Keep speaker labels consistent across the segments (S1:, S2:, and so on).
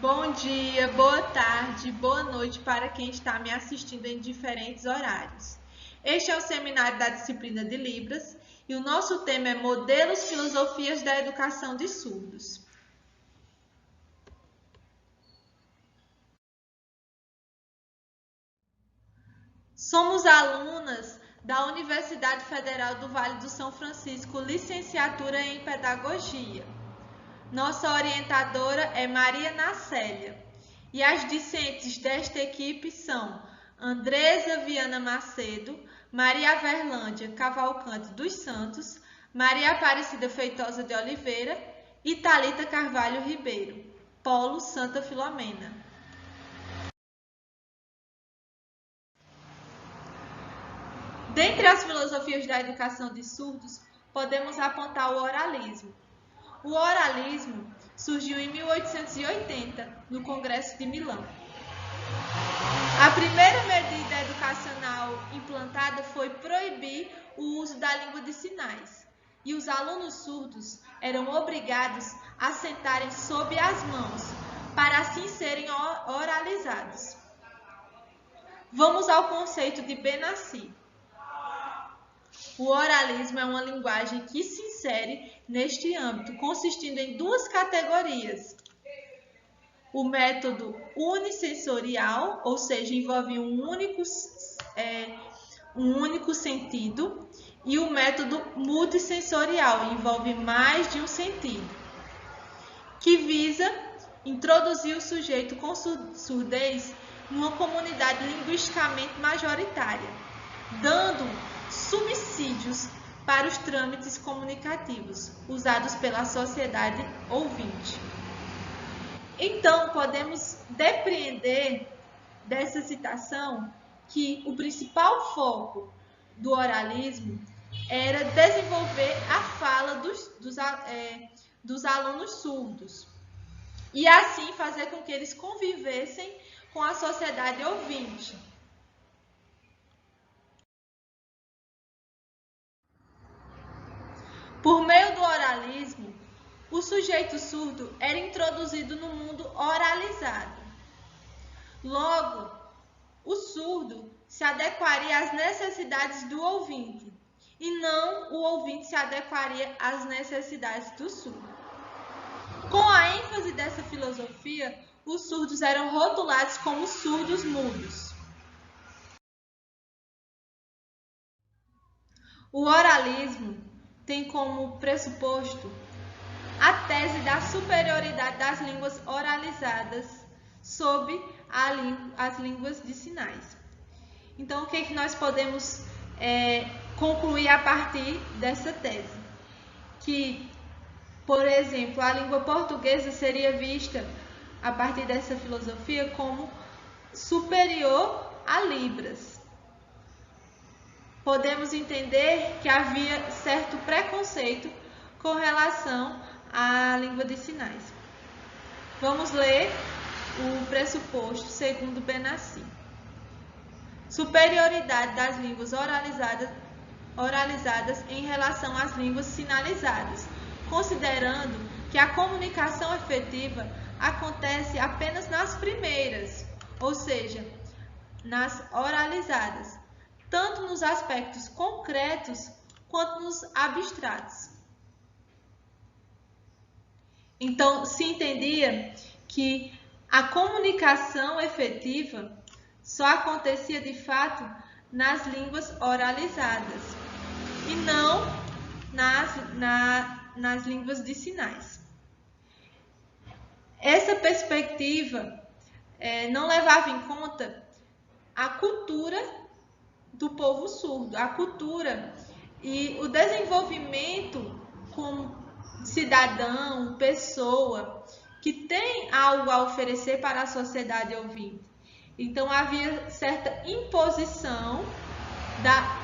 S1: Bom dia, boa tarde, boa noite para quem está me assistindo em diferentes horários. Este é o seminário da disciplina de Libras e o nosso tema é Modelos Filosofias da Educação de Surdos. Somos alunas da Universidade Federal do Vale do São Francisco, licenciatura em Pedagogia. Nossa orientadora é Maria Nacélia. E as discentes desta equipe são Andresa Viana Macedo, Maria Verlândia Cavalcante dos Santos, Maria Aparecida Feitosa de Oliveira e Thalita Carvalho Ribeiro, Polo Santa Filomena. Dentre as filosofias da educação de surdos, podemos apontar o oralismo. O oralismo surgiu em 1880, no Congresso de Milão. A primeira medida educacional implantada foi proibir o uso da língua de sinais, e os alunos surdos eram obrigados a sentarem sob as mãos, para assim serem oralizados. Vamos ao conceito de Benassi. O oralismo é uma linguagem que se insere neste âmbito, consistindo em duas categorias. O método unissensorial, ou seja, envolve um único sentido, e o método multissensorial, envolve mais de um sentido, que visa introduzir o sujeito com surdez numa comunidade linguisticamente majoritária, dando subsídios para os trâmites comunicativos usados pela sociedade ouvinte. Então, podemos depreender dessa citação que o principal foco do oralismo era desenvolver a fala dos alunos surdos e assim fazer com que eles convivessem com a sociedade ouvinte. Por meio do oralismo, o sujeito surdo era introduzido no mundo oralizado. Logo, o surdo se adequaria às necessidades do ouvinte, e não o ouvinte se adequaria às necessidades do surdo. Com a ênfase dessa filosofia, os surdos eram rotulados como surdos mudos. O oralismo tem como pressuposto a tese da superioridade das línguas oralizadas sobre as línguas de sinais. Então, o que é que nós podemos concluir a partir dessa tese? Que, por exemplo, a língua portuguesa seria vista, a partir dessa filosofia, como superior a Libras. Podemos entender que havia certo preconceito com relação à língua de sinais. Vamos ler o pressuposto segundo Benassi. Superioridade das línguas oralizadas em relação às línguas sinalizadas, considerando que a comunicação efetiva acontece apenas nas primeiras, ou seja, nas oralizadas, tanto nos aspectos concretos quanto nos abstratos. Então, se entendia que a comunicação efetiva só acontecia de fato nas línguas oralizadas e não nas línguas de sinais. Essa perspectiva não levava em conta a cultura do povo surdo, a cultura e o desenvolvimento como cidadão, pessoa que tem algo a oferecer para a sociedade ouvinte. Então havia certa imposição da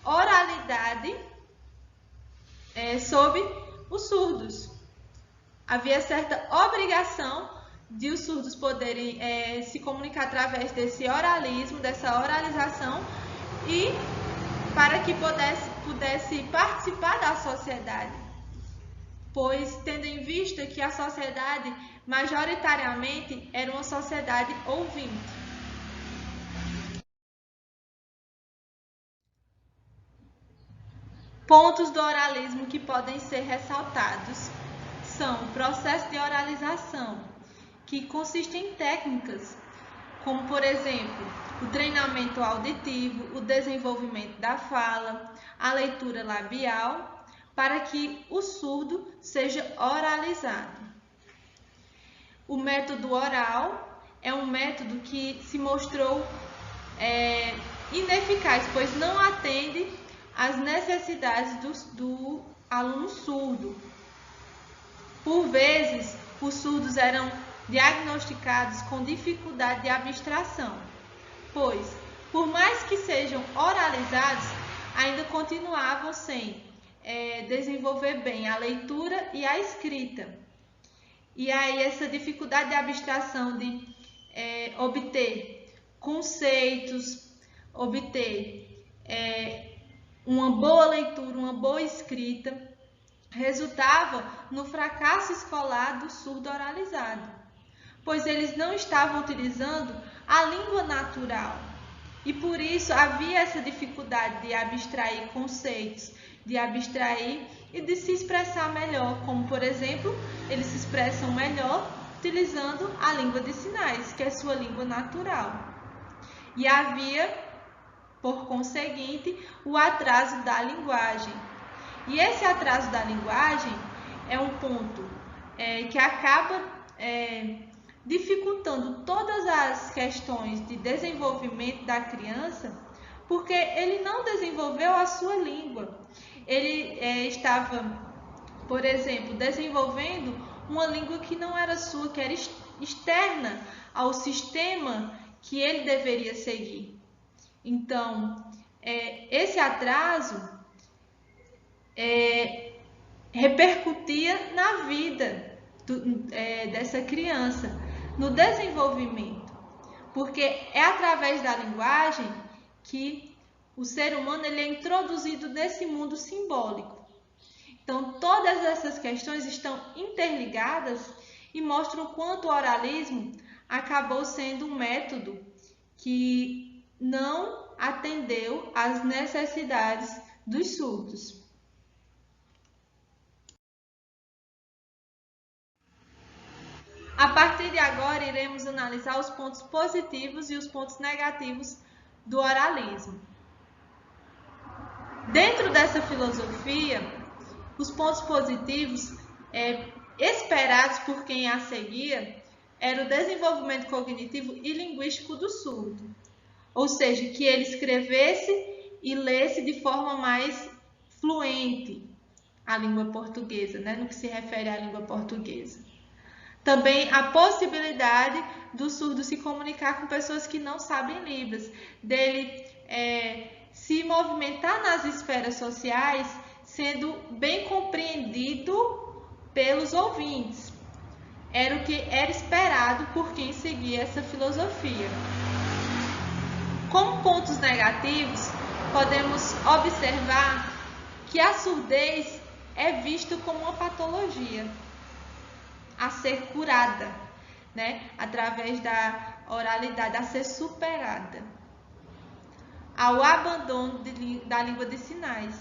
S1: oralidade sobre os surdos. Havia certa obrigação de os surdos poderem se comunicar através desse oralismo, dessa oralização, e para que pudesse participar da sociedade. pois tendo em vista que a sociedade majoritariamente era uma sociedade ouvinte. Pontos do oralismo que podem ser ressaltados são o processo de oralização, que consiste em técnicas, como por exemplo, o treinamento auditivo, o desenvolvimento da fala, a leitura labial, para que o surdo seja oralizado. O método oral é um método que se mostrou ineficaz, pois não atende às necessidades do aluno surdo. Por vezes, os surdos eram diagnosticados com dificuldade de abstração, pois, por mais que sejam oralizados, ainda continuavam sem desenvolver bem a leitura e a escrita. E aí essa dificuldade de abstração de obter conceitos, obter uma boa leitura, uma boa escrita, resultava no fracasso escolar do surdo oralizado, pois eles não estavam utilizando a língua natural. E por isso havia essa dificuldade de abstrair conceitos, de abstrair e de se expressar melhor, como por exemplo, eles se expressam melhor utilizando a língua de sinais, que é sua língua natural. E havia, por conseguinte, o atraso da linguagem. E esse atraso da linguagem é um ponto que acaba dificultando todas as questões de desenvolvimento da criança, porque ele não desenvolveu a sua língua. Ele estava, por exemplo, desenvolvendo uma língua que não era sua, que era externa ao sistema que ele deveria seguir. Então, esse atraso repercutia na vida dessa criança, no desenvolvimento, porque é através da linguagem que o ser humano ele é introduzido nesse mundo simbólico. Então, todas essas questões estão interligadas e mostram o quanto o oralismo acabou sendo um método que não atendeu às necessidades dos surdos. A partir de agora, iremos analisar os pontos positivos e os pontos negativos do oralismo. Dentro dessa filosofia, os pontos positivos esperados por quem a seguia era o desenvolvimento cognitivo e linguístico do surdo, ou seja, que ele escrevesse e lesse de forma mais fluente a língua portuguesa, no que se refere à língua portuguesa. Também a possibilidade do surdo se comunicar com pessoas que não sabem Libras, dele se movimentar nas esferas sociais, sendo bem compreendido pelos ouvintes. Era o que era esperado por quem seguia essa filosofia. Como pontos negativos, podemos observar que a surdez é vista como uma patologia a ser curada, através da oralidade, a ser superada, ao abandono da língua de sinais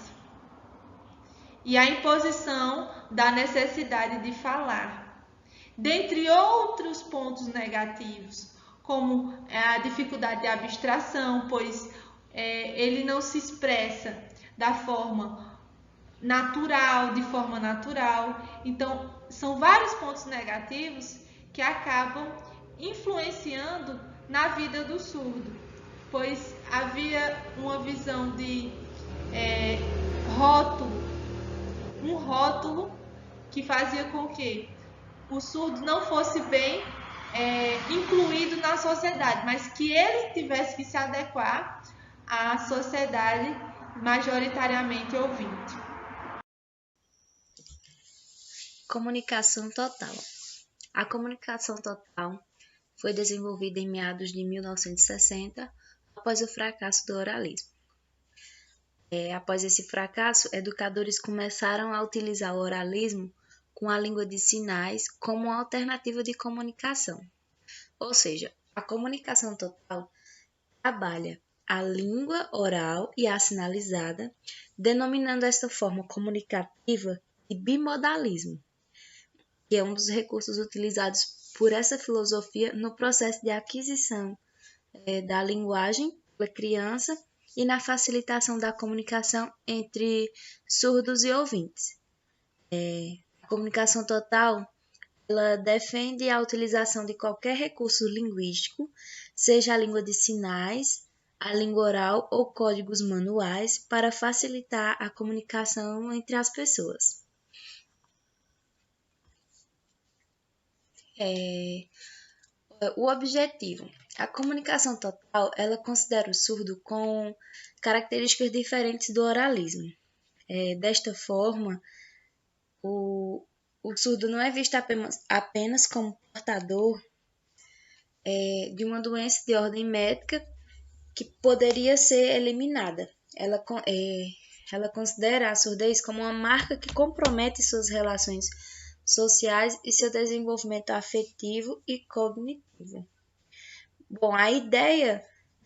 S1: e à imposição da necessidade de falar. Dentre outros pontos negativos, como a dificuldade de abstração, pois ele não se expressa da forma natural, de forma natural. Então, são vários pontos negativos que acabam influenciando na vida do surdo, pois havia uma visão de um rótulo que fazia com que o surdo não fosse bem incluído na sociedade, mas que ele tivesse que se adequar à sociedade majoritariamente ouvinte.
S2: Comunicação total. A comunicação total foi desenvolvida em meados de 1960, após o fracasso do oralismo. Após esse fracasso, educadores começaram a utilizar o oralismo com a língua de sinais como uma alternativa de comunicação. Ou seja, a comunicação total trabalha a língua oral e a sinalizada, denominando esta forma comunicativa de bimodalismo, que é um dos recursos utilizados por essa filosofia no processo de aquisição da linguagem pela criança e na facilitação da comunicação entre surdos e ouvintes. A comunicação total, ela defende a utilização de qualquer recurso linguístico, seja a língua de sinais, a língua oral ou códigos manuais, para facilitar a comunicação entre as pessoas. O objetivo. A comunicação total, ela considera o surdo com características diferentes do oralismo. Desta forma, o surdo não é visto apenas como portador de uma doença de ordem médica que poderia ser eliminada. Ela considera a surdez como uma marca que compromete suas relações sociais e seu desenvolvimento afetivo e cognitivo. Bom, a ideia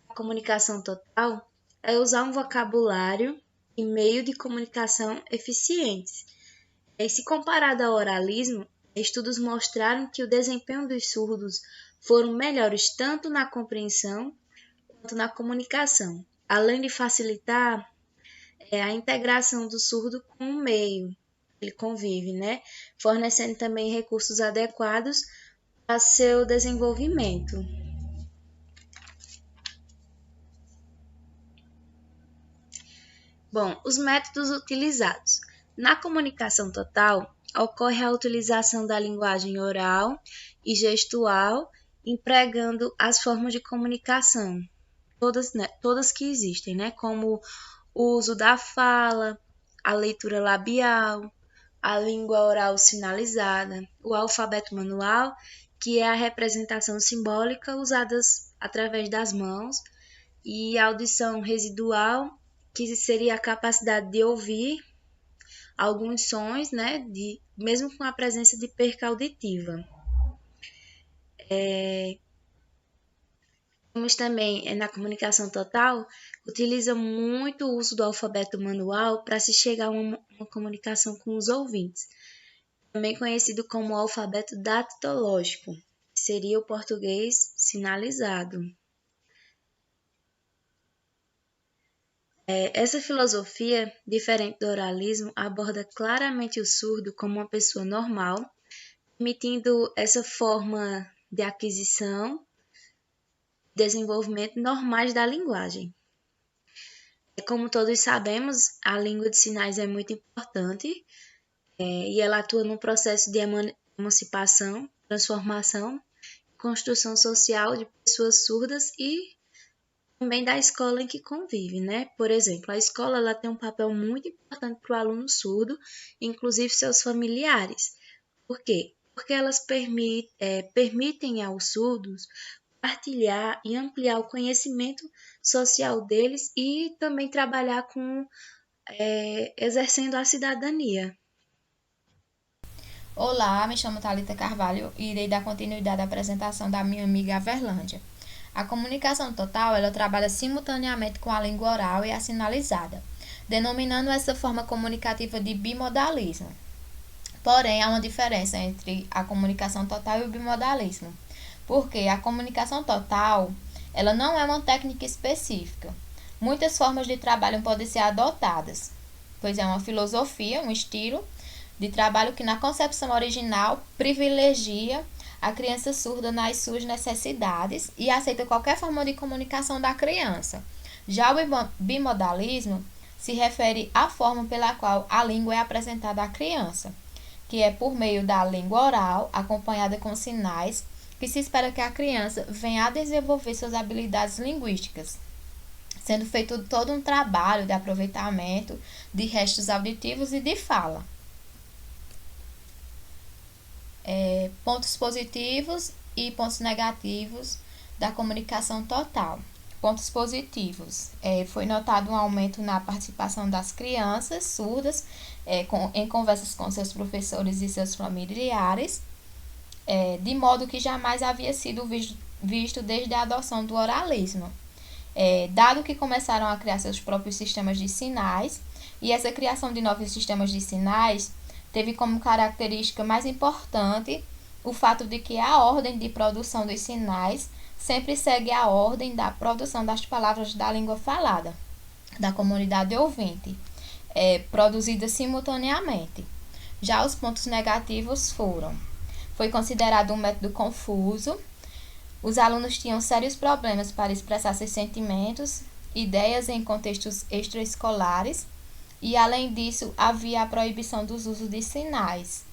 S2: da comunicação total é usar um vocabulário e meio de comunicação eficientes. E se comparado ao oralismo, estudos mostraram que o desempenho dos surdos foram melhores tanto na compreensão quanto na comunicação, além de facilitar a integração do surdo com o meio que ele convive, fornecendo também recursos adequados para seu desenvolvimento. Bom, os métodos utilizados. Na comunicação total, ocorre a utilização da linguagem oral e gestual, empregando as formas de comunicação, todas que existem, como o uso da fala, a leitura labial, a língua oral sinalizada, o alfabeto manual, que é a representação simbólica usada através das mãos, e a audição residual, que seria a capacidade de ouvir alguns sons, mesmo com a presença de perca auditiva. Temos também, na comunicação total, utiliza muito o uso do alfabeto manual para se chegar a uma comunicação com os ouvintes, também conhecido como alfabeto dactilológico, que seria o português sinalizado. Essa filosofia, diferente do oralismo, aborda claramente o surdo como uma pessoa normal, permitindo essa forma de aquisição e desenvolvimento normais da linguagem. Como todos sabemos, a língua de sinais é muito importante e ela atua no processo de emancipação, transformação, construção social de pessoas surdas e também da escola em que convive, Por exemplo, a escola ela tem um papel muito importante para o aluno surdo, inclusive seus familiares. Por quê? Porque elas permitem aos surdos partilhar e ampliar o conhecimento social deles e também trabalhar exercendo a cidadania.
S3: Olá, me chamo Thalita Carvalho e irei dar continuidade à apresentação da minha amiga Averlândia. A comunicação total, ela trabalha simultaneamente com a língua oral e a sinalizada, denominando essa forma comunicativa de bimodalismo. Porém, há uma diferença entre a comunicação total e o bimodalismo, porque a comunicação total, ela não é uma técnica específica. Muitas formas de trabalho podem ser adotadas, pois é uma filosofia, um estilo de trabalho que na concepção original privilegia a criança surda nas suas necessidades e aceita qualquer forma de comunicação da criança. Já o bimodalismo se refere à forma pela qual a língua é apresentada à criança, que é por meio da língua oral, acompanhada com sinais, que se espera que a criança venha a desenvolver suas habilidades linguísticas, sendo feito todo um trabalho de aproveitamento de restos auditivos e de fala. Pontos positivos e pontos negativos da comunicação total. Pontos positivos. Foi notado um aumento na participação das crianças surdas em conversas com seus professores e seus familiares, de modo que jamais havia sido visto desde a adoção do oralismo. Dado que começaram a criar seus próprios sistemas de sinais, e essa criação de novos sistemas de sinais teve como característica mais importante o fato de que a ordem de produção dos sinais sempre segue a ordem da produção das palavras da língua falada, da comunidade ouvinte, produzidas simultaneamente. Já os pontos negativos foi considerado um método confuso, os alunos tinham sérios problemas para expressar seus sentimentos, ideias em contextos extraescolares, e além disso havia a proibição dos usos de sinais.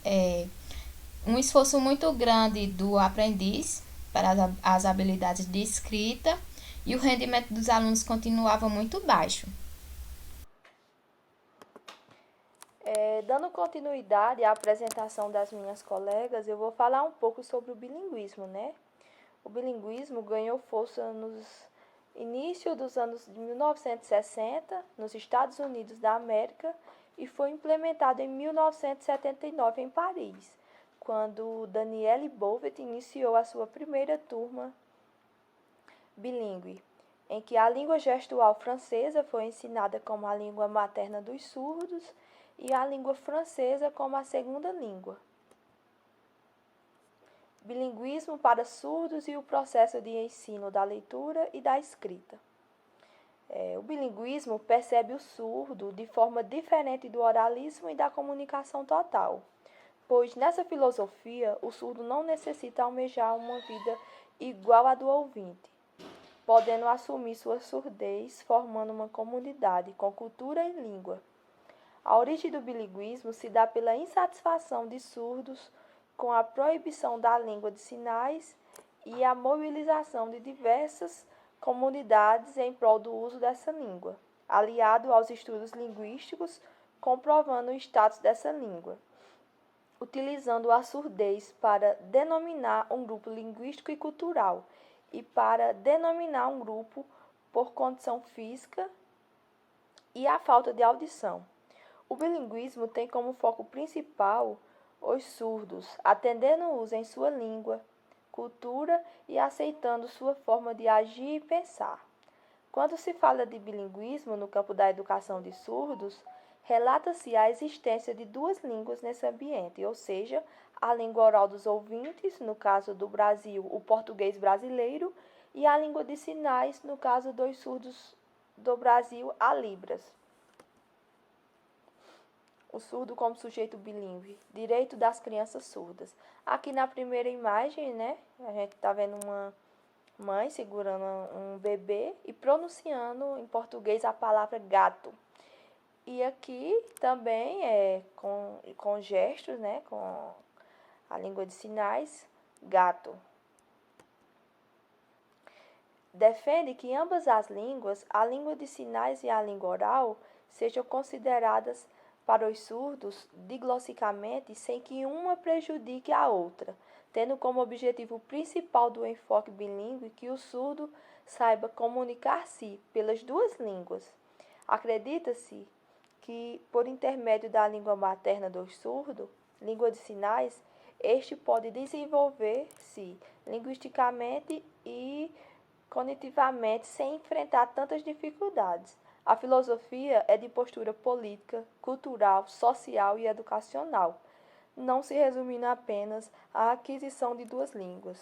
S3: Um esforço muito grande do aprendiz para as habilidades de escrita, e o rendimento dos alunos continuava muito baixo.
S4: Dando continuidade à apresentação das minhas colegas, eu vou falar um pouco sobre o bilinguismo, né? O bilinguismo ganhou força nos início dos anos de 1960 nos Estados Unidos da América e foi implementado em 1979 em Paris, quando Danielle Bovet iniciou a sua primeira turma bilíngue, em que a língua gestual francesa foi ensinada como a língua materna dos surdos e a língua francesa como a segunda língua. Bilinguismo para surdos e o processo de ensino da leitura e da escrita. O bilinguismo percebe o surdo de forma diferente do oralismo e da comunicação total, pois nessa filosofia o surdo não necessita almejar uma vida igual à do ouvinte, podendo assumir sua surdez formando uma comunidade com cultura e língua. A origem do bilinguismo se dá pela insatisfação de surdos com a proibição da língua de sinais e a mobilização de diversas comunidades em prol do uso dessa língua, aliado aos estudos linguísticos comprovando o status dessa língua, utilizando a surdez para denominar um grupo linguístico e cultural e para denominar um grupo por condição física e a falta de audição. O bilinguismo tem como foco principal os surdos, atendendo-os em sua língua, cultura e aceitando sua forma de agir e pensar. Quando se fala de bilinguismo no campo da educação de surdos, relata-se a existência de duas línguas nesse ambiente, ou seja, a língua oral dos ouvintes, no caso do Brasil, o português brasileiro, e a língua de sinais, no caso dos surdos do Brasil, a Libras. O surdo como sujeito bilíngue, direito das crianças surdas. Aqui na primeira imagem, né, a gente está vendo uma mãe segurando um bebê e pronunciando em português a palavra gato. E aqui também com gestos, né, com a língua de sinais, gato. Defende que ambas as línguas, a língua de sinais e a língua oral, sejam consideradas para os surdos diglossicamente sem que uma prejudique a outra, tendo como objetivo principal do enfoque bilíngue que o surdo saiba comunicar-se pelas duas línguas. Acredita-se que, por intermédio da língua materna do surdo, língua de sinais, este pode desenvolver-se linguisticamente e cognitivamente sem enfrentar tantas dificuldades. A filosofia é de postura política, cultural, social e educacional, não se resumindo apenas à aquisição de duas línguas.